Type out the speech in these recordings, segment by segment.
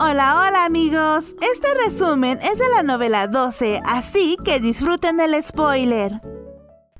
Hola, hola amigos, este resumen es de la novela 12, así que disfruten el spoiler.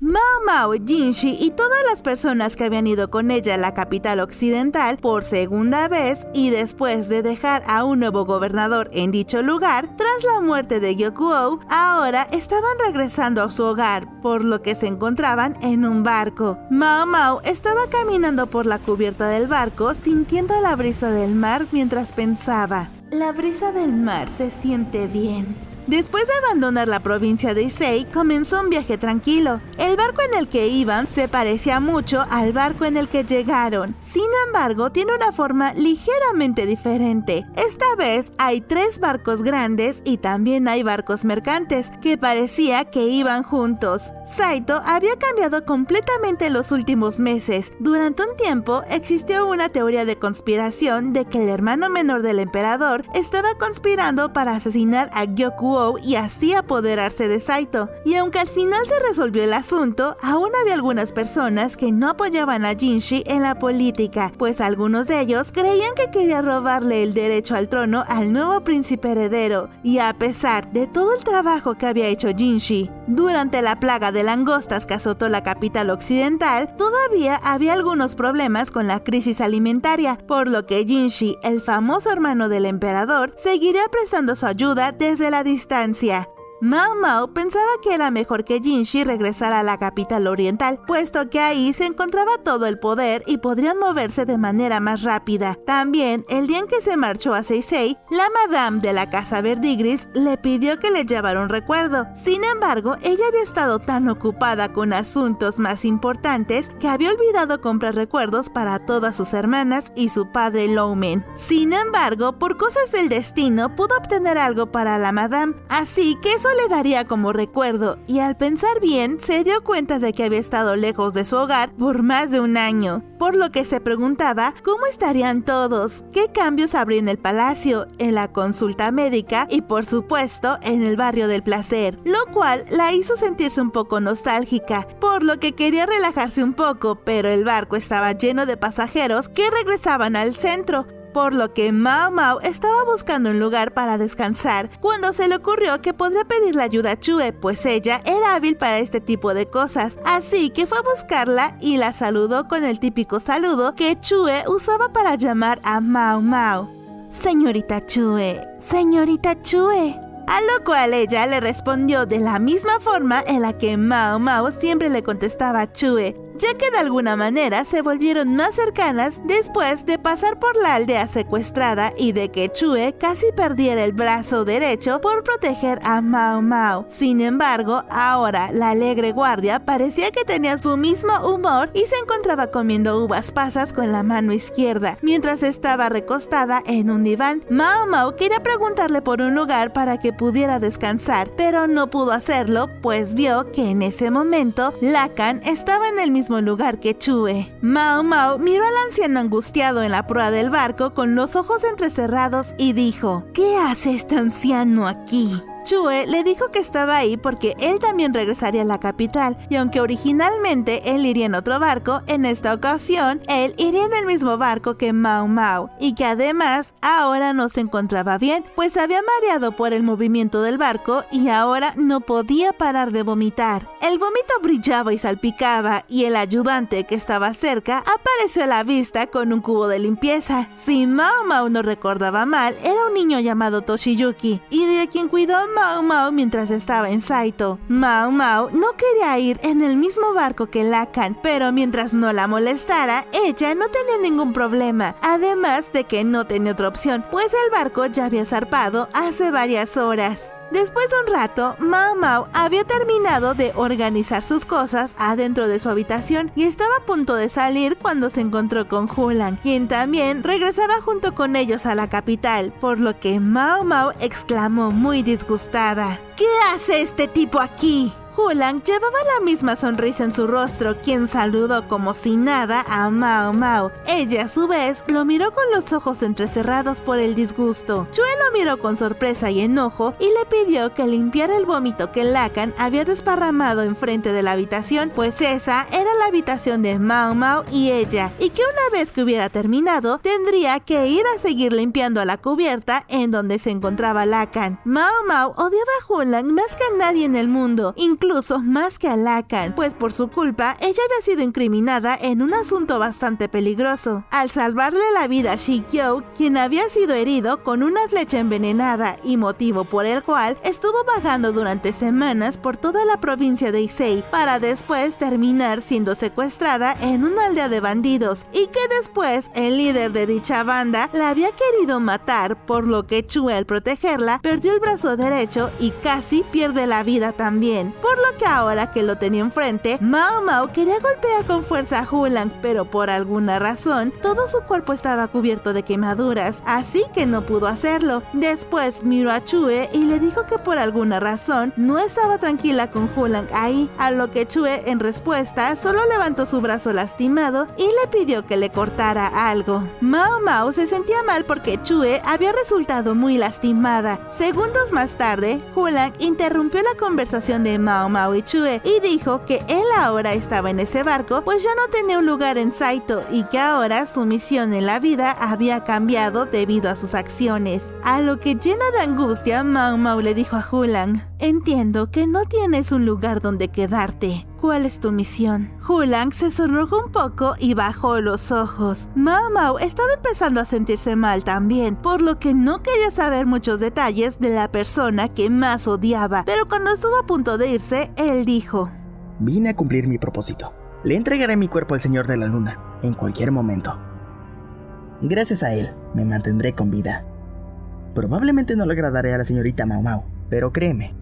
Mao Mao, Jinshi y todas las personas que habían ido con ella a la capital occidental por segunda vez y después de dejar a un nuevo gobernador en dicho lugar, tras la muerte de Gyokuou, ahora estaban regresando a su hogar, por lo que se encontraban en un barco. Mao Mao estaba caminando por la cubierta del barco sintiendo la brisa del mar mientras pensaba: la brisa del mar se siente bien. Después de abandonar la provincia de Issei, comenzó un viaje tranquilo. El barco en el que iban se parecía mucho al barco en el que llegaron. Sin embargo, tiene una forma ligeramente diferente. Esta vez hay 3 barcos grandes y también hay barcos mercantes, que parecía que iban juntos. Saito había cambiado completamente en los últimos meses. Durante un tiempo existió una teoría de conspiración de que el hermano menor del emperador estaba conspirando para asesinar a Gyokuou y así apoderarse de Saito. Y aunque al final se resolvió el asunto, aún había algunas personas que no apoyaban a Jinshi en la política, pues algunos de ellos creían que quería robarle el derecho al trono al nuevo príncipe heredero. Y a pesar de todo el trabajo que había hecho Jinshi durante la plaga de langostas que azotó la capital occidental, todavía había algunos problemas con la crisis alimentaria, por lo que Jinshi, el famoso hermano del emperador, seguiría prestando su ayuda desde la distancia. Mao Mao pensaba que era mejor que Jinshi regresara a la capital oriental, puesto que ahí se encontraba todo el poder y podrían moverse de manera más rápida. También, el día en que se marchó a Seisei, la madame de la casa Verdigris le pidió que le llevara un recuerdo. Sin embargo, ella había estado tan ocupada con asuntos más importantes que había olvidado comprar recuerdos para todas sus hermanas y su padre Loumen. Sin embargo, por cosas del destino, pudo obtener algo para la madame, así que eso le daría como recuerdo, y al pensar bien, se dio cuenta de que había estado lejos de su hogar por más de un año, por lo que se preguntaba cómo estarían todos, qué cambios habría en el palacio, en la consulta médica y por supuesto en el barrio del placer, lo cual la hizo sentirse un poco nostálgica, por lo que quería relajarse un poco, pero el barco estaba lleno de pasajeros que regresaban al centro, por lo que Mao Mao estaba buscando un lugar para descansar cuando se le ocurrió que podría pedirle ayuda a Chue, pues ella era hábil para este tipo de cosas, así que fue a buscarla y la saludó con el típico saludo que Chue usaba para llamar a Mao Mao: señorita Chue, señorita Chue. A lo cual ella le respondió de la misma forma en la que Mao Mao siempre le contestaba a Chue, ya que de alguna manera se volvieron más cercanas después de pasar por la aldea secuestrada y de que Chue casi perdiera el brazo derecho por proteger a Mao Mao. Sin embargo, ahora la alegre guardia parecía que tenía su mismo humor y se encontraba comiendo uvas pasas con la mano izquierda, mientras estaba recostada en un diván. Mao Mao quería preguntarle por un lugar para que pudiera descansar, pero no pudo hacerlo, pues vio que en ese momento Lacan estaba en el mismo lugar que Chue. Mao Mao miró al anciano angustiado en la proa del barco con los ojos entrecerrados y dijo: ¿qué hace este anciano aquí? Chue le dijo que estaba ahí porque él también regresaría a la capital, y aunque originalmente él iría en otro barco, en esta ocasión él iría en el mismo barco que Mao Mao, y que además ahora no se encontraba bien, pues había mareado por el movimiento del barco y ahora no podía parar de vomitar. El vómito brillaba y salpicaba, y el ayudante que estaba cerca apareció a la vista con un cubo de limpieza. Si Mao Mao no recordaba mal, era un niño llamado Toshiyuki, y de quien cuidó Mao Mao mientras estaba en Saito. Mao Mao no quería ir en el mismo barco que Lacan, pero mientras no la molestara, ella no tenía ningún problema, además de que no tenía otra opción, pues el barco ya había zarpado hace varias horas. Después de un rato, Mao Mao había terminado de organizar sus cosas adentro de su habitación y estaba a punto de salir cuando se encontró con Hulan, quien también regresaba junto con ellos a la capital, por lo que Mao Mao exclamó muy disgustada: ¿qué hace este tipo aquí? Hulang llevaba la misma sonrisa en su rostro, quien saludó como si nada a Mao Mao. Ella, a su vez, lo miró con los ojos entrecerrados por el disgusto. Chue lo miró con sorpresa y enojo y le pidió que limpiara el vómito que Lacan había desparramado enfrente de la habitación, pues esa era la habitación de Mao Mao y ella, y que una vez que hubiera terminado, tendría que ir a seguir limpiando la cubierta en donde se encontraba Lacan. Mao Mao odiaba a Hulang más que a nadie en el mundo, incluso más que a Lacan, pues por su culpa ella había sido incriminada en un asunto bastante peligroso, al salvarle la vida a Shikyo, quien había sido herido con una flecha envenenada y motivo por el cual estuvo vagando durante semanas por toda la provincia de Issei para después terminar siendo secuestrada en una aldea de bandidos, y que después el líder de dicha banda la había querido matar, por lo que Chue, al protegerla, perdió el brazo derecho y casi pierde la vida también, por lo que ahora que lo tenía enfrente, Mao Mao quería golpear con fuerza a Hulang, pero por alguna razón todo su cuerpo estaba cubierto de quemaduras, así que no pudo hacerlo. Después miró a Chue y le dijo que por alguna razón no estaba tranquila con Hulang ahí, a lo que Chue en respuesta solo levantó su brazo lastimado y le pidió que le cortara algo. Mao Mao se sentía mal porque Chue había resultado muy lastimada. Segundos más tarde, Hulang interrumpió la conversación de Mao Mao y Chue y dijo que él ahora estaba en ese barco, pues ya no tenía un lugar en Saito y que ahora su misión en la vida había cambiado debido a sus acciones. A lo que, llena de angustia, Mao Mao le dijo a Hulang: entiendo que no tienes un lugar donde quedarte. ¿Cuál es tu misión? Hulang se sonrojó un poco y bajó los ojos. Mao Mao estaba empezando a sentirse mal también, por lo que no quería saber muchos detalles de la persona que más odiaba, pero cuando estuvo a punto de irse, él dijo: vine a cumplir mi propósito. Le entregaré mi cuerpo al Señor de la Luna, en cualquier momento. Gracias a él, me mantendré con vida. Probablemente no le agradaré a la señorita Mao Mao, pero créeme,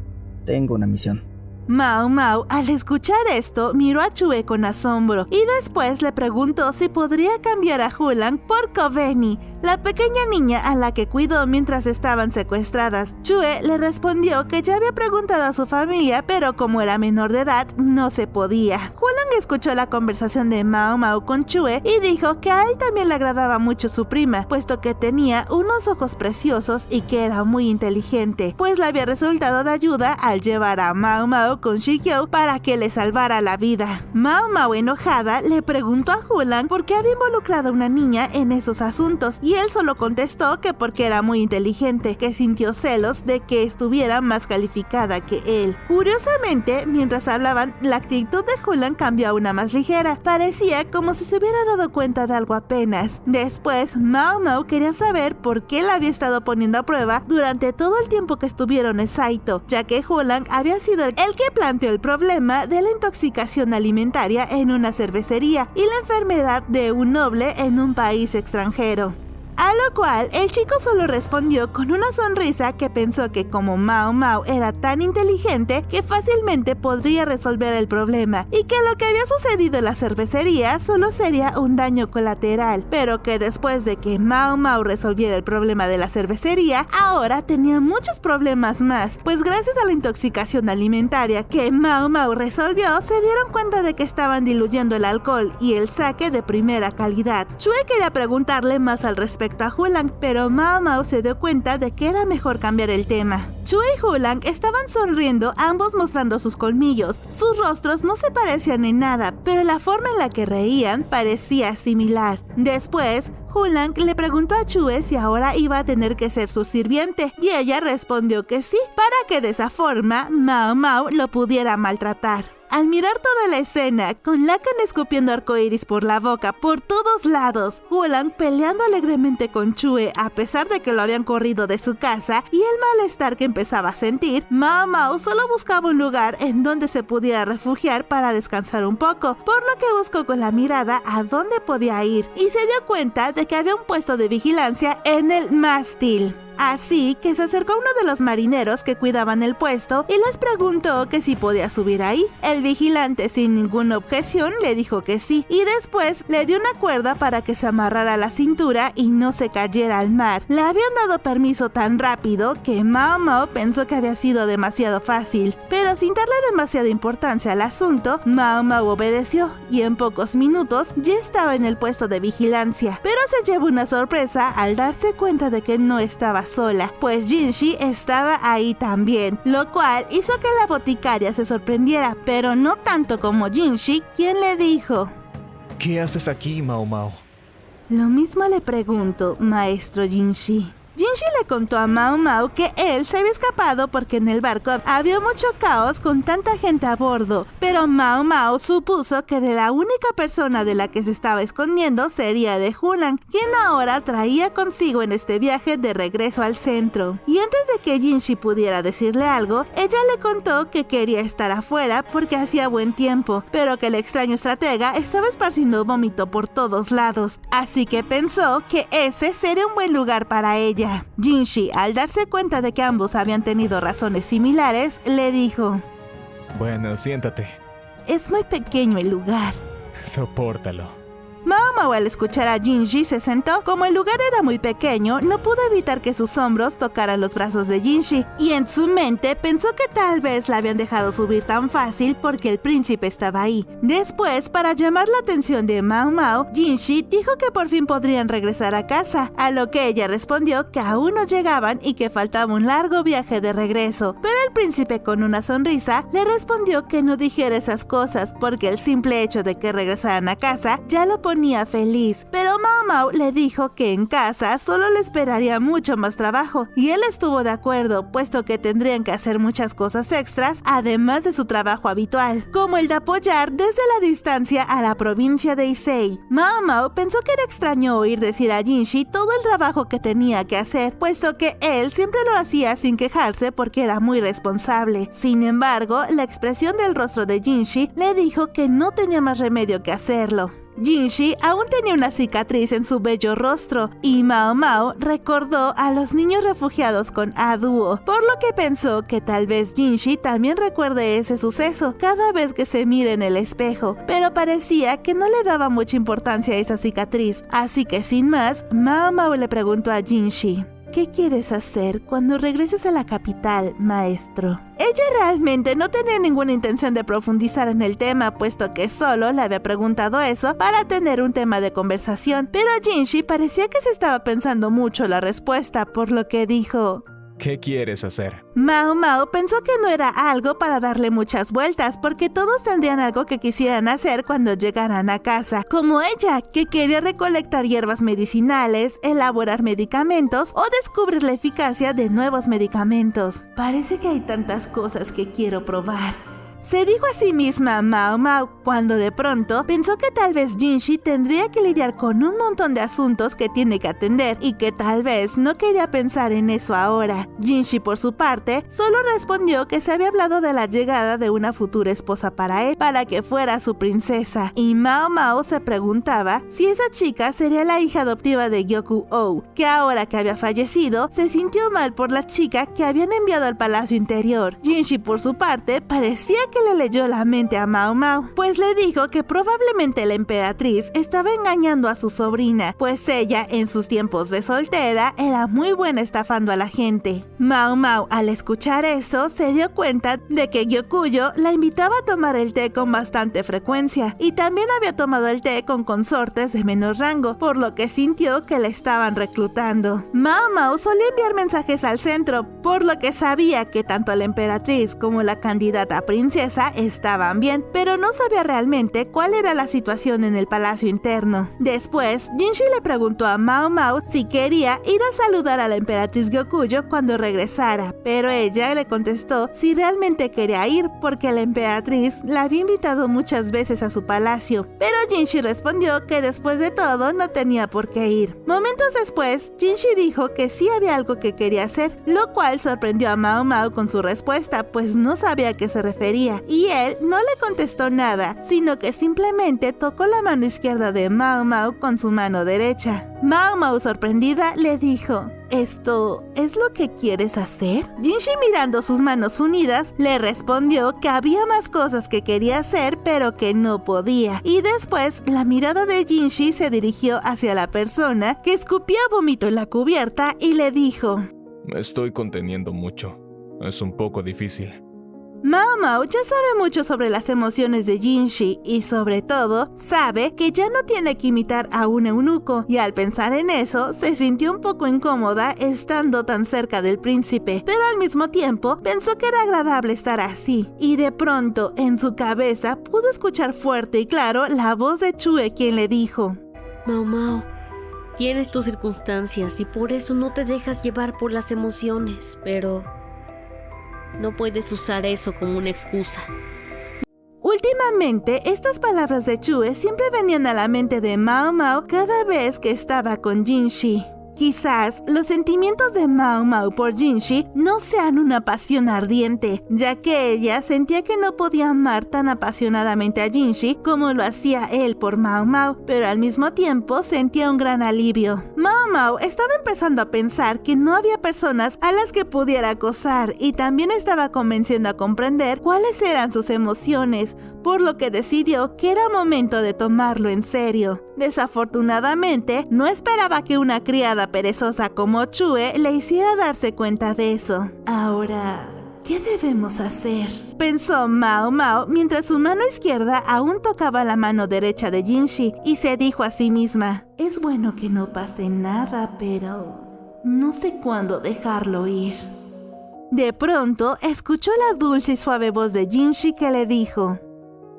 tengo una misión. Mao Mao, al escuchar esto, miró a Chue con asombro y después le preguntó si podría cambiar a Hulang por Kobeni, la pequeña niña a la que cuidó mientras estaban secuestradas. Chue le respondió que ya había preguntado a su familia, pero como era menor de edad, no se podía. Hulang escuchó la conversación de Mao Mao con Chue y dijo que a él también le agradaba mucho su prima, puesto que tenía unos ojos preciosos y que era muy inteligente, pues le había resultado de ayuda al llevar a Mao Mao con Shikyo para que le salvara la vida. Mao Mao, enojada, le preguntó a Hulang por qué había involucrado a una niña en esos asuntos, y él solo contestó que porque era muy inteligente, que sintió celos de que estuviera más calificada que él. Curiosamente, mientras hablaban, la actitud de Hulang cambió a una más ligera. Parecía como si se hubiera dado cuenta de algo apenas. Después, Mao Mao quería saber por qué la había estado poniendo a prueba durante todo el tiempo que estuvieron en Saito, ya que Hulang había sido el que planteó el problema de la intoxicación alimentaria en una cervecería y la enfermedad de un noble en un país extranjero. A lo cual, el chico solo respondió con una sonrisa que pensó que como Mao Mao era tan inteligente que fácilmente podría resolver el problema y que lo que había sucedido en la cervecería solo sería un daño colateral, pero que después de que Mao Mao resolviera el problema de la cervecería, ahora tenía muchos problemas más, pues gracias a la intoxicación alimentaria que Mao Mao resolvió, se dieron cuenta de que estaban diluyendo el alcohol y el sake de primera calidad. Chue quería preguntarle más al respecto a Hulang, pero Mao Mao se dio cuenta de que era mejor cambiar el tema. Chue y Hulang estaban sonriendo, ambos mostrando sus colmillos. Sus rostros no se parecían en nada, pero la forma en la que reían parecía similar. Después, Hulang le preguntó a Chue si ahora iba a tener que ser su sirviente, y ella respondió que sí, para que de esa forma Mao Mao lo pudiera maltratar. Al mirar toda la escena, con Lacan escupiendo arcoíris por la boca por todos lados, Hulang peleando alegremente con Chue a pesar de que lo habían corrido de su casa, y el malestar que empezaba a sentir, Mao Mao solo buscaba un lugar en donde se pudiera refugiar para descansar un poco, por lo que buscó con la mirada a dónde podía ir, y se dio cuenta de que había un puesto de vigilancia en el mástil. Así que se acercó a uno de los marineros que cuidaban el puesto y les preguntó que si podía subir ahí. El vigilante, sin ninguna objeción, le dijo que sí, y después le dio una cuerda para que se amarrara a la cintura y no se cayera al mar. Le habían dado permiso tan rápido que Mao Mao pensó que había sido demasiado fácil, pero sin darle demasiada importancia al asunto, Mao Mao obedeció y en pocos minutos ya estaba en el puesto de vigilancia, pero se llevó una sorpresa al darse cuenta de que no estaba sola, pues Jinshi estaba ahí también, lo cual hizo que la boticaria se sorprendiera, pero no tanto como Jinshi, quien le dijo: ¿Qué haces aquí, Mao Mao? Lo mismo le pregunto, maestro Jinshi. Jinshi le contó a Mao Mao que él se había escapado porque en el barco había mucho caos con tanta gente a bordo, pero Mao Mao supuso que de la única persona de la que se estaba escondiendo sería de Hunan, quien ahora traía consigo en este viaje de regreso al centro. Y antes de que Jinshi pudiera decirle algo, ella le contó que quería estar afuera porque hacía buen tiempo, pero que el extraño estratega estaba esparciendo vómito por todos lados, así que pensó que ese sería un buen lugar para ella. Jinshi, al darse cuenta de que ambos habían tenido razones similares, le dijo: Bueno, siéntate. Es muy pequeño el lugar. Sopórtalo. Mao Mao, al escuchar a Jinshi, se sentó. Como el lugar era muy pequeño, no pudo evitar que sus hombros tocaran los brazos de Jinshi, y en su mente pensó que tal vez la habían dejado subir tan fácil porque el príncipe estaba ahí. Después, para llamar la atención de Mao Mao, Jinshi dijo que por fin podrían regresar a casa, a lo que ella respondió que aún no llegaban y que faltaba un largo viaje de regreso. Pero el príncipe, con una sonrisa, le respondió que no dijera esas cosas porque el simple hecho de que regresaran a casa ya lo ponía feliz, pero Mao Mao le dijo que en casa solo le esperaría mucho más trabajo, y él estuvo de acuerdo, puesto que tendrían que hacer muchas cosas extras, además de su trabajo habitual, como el de apoyar desde la distancia a la provincia de Issei. Mao Mao pensó que era extraño oír decir a Jinshi todo el trabajo que tenía que hacer, puesto que él siempre lo hacía sin quejarse porque era muy responsable. Sin embargo, la expresión del rostro de Jinshi le dijo que no tenía más remedio que hacerlo. Jinshi aún tenía una cicatriz en su bello rostro, y Mao Mao recordó a los niños refugiados con Aduo, por lo que pensó que tal vez Jinshi también recuerde ese suceso cada vez que se mire en el espejo, pero parecía que no le daba mucha importancia a esa cicatriz, así que sin más, Mao Mao le preguntó a Jinshi: ¿Qué quieres hacer cuando regreses a la capital, maestro? Ella realmente no tenía ninguna intención de profundizar en el tema, puesto que solo le había preguntado eso para tener un tema de conversación, pero a Jinshi parecía que se estaba pensando mucho la respuesta, por lo que dijo: ¿Qué quieres hacer? Mao Mao pensó que no era algo para darle muchas vueltas, porque todos tendrían algo que quisieran hacer cuando llegaran a casa, como ella, que quería recolectar hierbas medicinales, elaborar medicamentos o descubrir la eficacia de nuevos medicamentos. Parece que hay tantas cosas que quiero probar. Se dijo a sí misma Mao Mao, cuando de pronto pensó que tal vez Jinshi tendría que lidiar con un montón de asuntos que tiene que atender y que tal vez no quería pensar en eso ahora. Jinshi, por su parte, solo respondió que se había hablado de la llegada de una futura esposa para él, para que fuera su princesa, y Mao Mao se preguntaba si esa chica sería la hija adoptiva de Gyoku-oh, que ahora que había fallecido, se sintió mal por la chica que habían enviado al palacio interior. Jinshi, por su parte, parecía que le leyó la mente a Mao Mao, pues le dijo que probablemente la emperatriz estaba engañando a su sobrina, pues ella en sus tiempos de soltera era muy buena estafando a la gente. Mao Mao, al escuchar eso, se dio cuenta de que Gyokuyo la invitaba a tomar el té con bastante frecuencia, y también había tomado el té con consortes de menor rango, por lo que sintió que la estaban reclutando. Mao Mao solía enviar mensajes al centro, por lo que sabía que tanto la emperatriz como la candidata a princesa estaban bien, pero no sabía realmente cuál era la situación en el palacio interno. Después, Jinshi le preguntó a Mao Mao si quería ir a saludar a la emperatriz Gyokuyo cuando regresara, pero ella le contestó si realmente quería ir porque la emperatriz la había invitado muchas veces a su palacio, pero Jinshi respondió que después de todo no tenía por qué ir. Momentos después, Jinshi dijo que sí había algo que quería hacer, lo cual sorprendió a Mao Mao con su respuesta, pues no sabía a qué se refería, y él no le contestó nada, sino que simplemente tocó la mano izquierda de Mao Mao con su mano derecha. Mao Mao, sorprendida, le dijo: ¿Esto es lo que quieres hacer? Jinshi, mirando sus manos unidas, le respondió que había más cosas que quería hacer pero que no podía. Y después la mirada de Jinshi se dirigió hacia la persona que escupía vómito en la cubierta y le dijo: Me estoy conteniendo mucho. Es un poco difícil. Mao Mao ya sabe mucho sobre las emociones de Jinshi y sobre todo sabe que ya no tiene que imitar a un eunuco, y al pensar en eso se sintió un poco incómoda estando tan cerca del príncipe, pero al mismo tiempo pensó que era agradable estar así, y de pronto en su cabeza pudo escuchar fuerte y claro la voz de Chue, quien le dijo: Mao Mao, tienes tus circunstancias y por eso no te dejas llevar por las emociones, pero no puedes usar eso como una excusa. Últimamente, estas palabras de Chue siempre venían a la mente de Mao Mao cada vez que estaba con Jinshi. Quizás los sentimientos de Mao Mao por Jinshi no sean una pasión ardiente, ya que ella sentía que no podía amar tan apasionadamente a Jinshi como lo hacía él por Mao Mao, pero al mismo tiempo sentía un gran alivio. Mao Mao estaba empezando a pensar que no había personas a las que pudiera acosar y también estaba comenzando a comprender cuáles eran sus emociones, por lo que decidió que era momento de tomarlo en serio. Desafortunadamente, no esperaba que una criada perezosa como Chue le hiciera darse cuenta de eso. Ahora, ¿qué debemos hacer?, pensó Mao Mao mientras su mano izquierda aún tocaba la mano derecha de Jinshi, y se dijo a sí misma: es bueno que no pase nada, pero no sé cuándo dejarlo ir. De pronto, escuchó la dulce y suave voz de Jinshi que le dijo: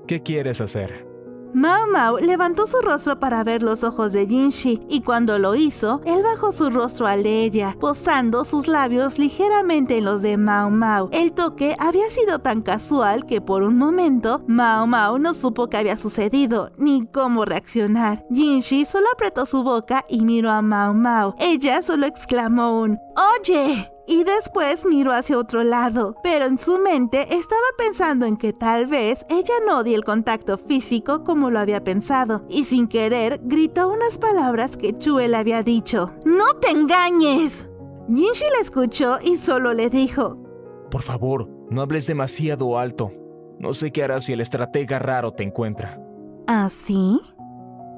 ¿Qué quieres hacer? Mao Mao levantó su rostro para ver los ojos de Jinshi, y cuando lo hizo, él bajó su rostro al de ella, posando sus labios ligeramente en los de Mao Mao. El toque había sido tan casual que por un momento Mao Mao no supo qué había sucedido, ni cómo reaccionar. Jinshi solo apretó su boca y miró a Mao Mao. Ella solo exclamó un «¡Oye!» y después miró hacia otro lado, pero en su mente estaba pensando en que tal vez ella no odie el contacto físico como lo había pensado, y sin querer gritó unas palabras que Chue le había dicho: «¡No te engañes!». Jinshi la escuchó y solo le dijo: Por favor, no hables demasiado alto. No sé qué harás si el estratega raro te encuentra. ¿Así?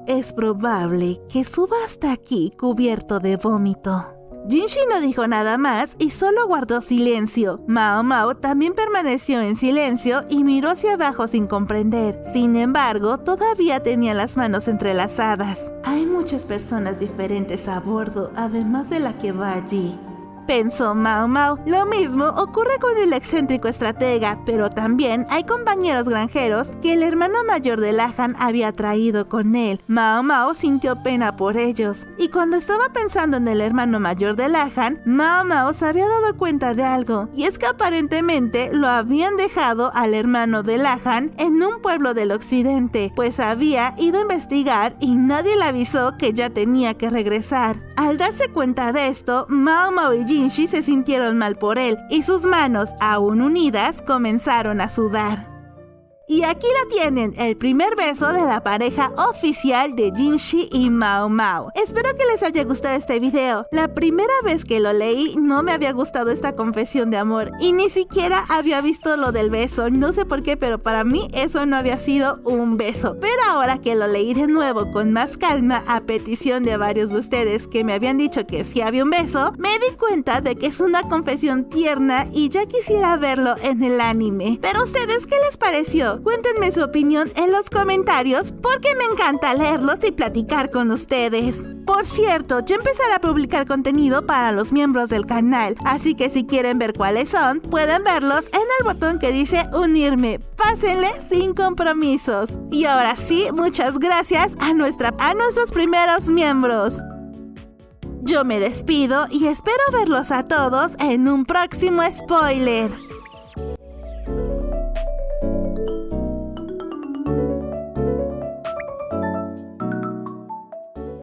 Es probable que suba hasta aquí cubierto de vómito. Jinshi no dijo nada más y solo guardó silencio. Mao Mao también permaneció en silencio y miró hacia abajo sin comprender. Sin embargo, todavía tenía las manos entrelazadas. Hay muchas personas diferentes a bordo, además de la que va allí, pensó Mao Mao. Lo mismo ocurre con el excéntrico estratega, pero también hay compañeros granjeros que el hermano mayor de Lahan había traído con él. Mao Mao sintió pena por ellos, y cuando estaba pensando en el hermano mayor de Lahan, Mao Mao se había dado cuenta de algo, y es que aparentemente lo habían dejado al hermano de Lahan en un pueblo del occidente, pues había ido a investigar y nadie le avisó que ya tenía que regresar. Al darse cuenta de esto, Mao Mao y Jinshi se sintieron mal por él, y sus manos, aún unidas, comenzaron a sudar. Y aquí la tienen, el primer beso de la pareja oficial de Jinshi y Mao Mao. Espero que les haya gustado este video. La primera vez que lo leí no me había gustado esta confesión de amor, y ni siquiera había visto lo del beso. No sé por qué, pero para mí eso no había sido un beso. Pero ahora que lo leí de nuevo con más calma, a petición de varios de ustedes que me habían dicho que sí había un beso, me di cuenta de que es una confesión tierna y ya quisiera verlo en el anime. Pero ustedes, ¿qué les pareció? Cuéntenme su opinión en los comentarios, porque me encanta leerlos y platicar con ustedes. Por cierto, ya empezaré a publicar contenido para los miembros del canal, así que si quieren ver cuáles son, pueden verlos en el botón que dice unirme. Pásenle sin compromisos. Y ahora sí, muchas gracias a nuestros primeros miembros. Yo me despido y espero verlos a todos en un próximo spoiler.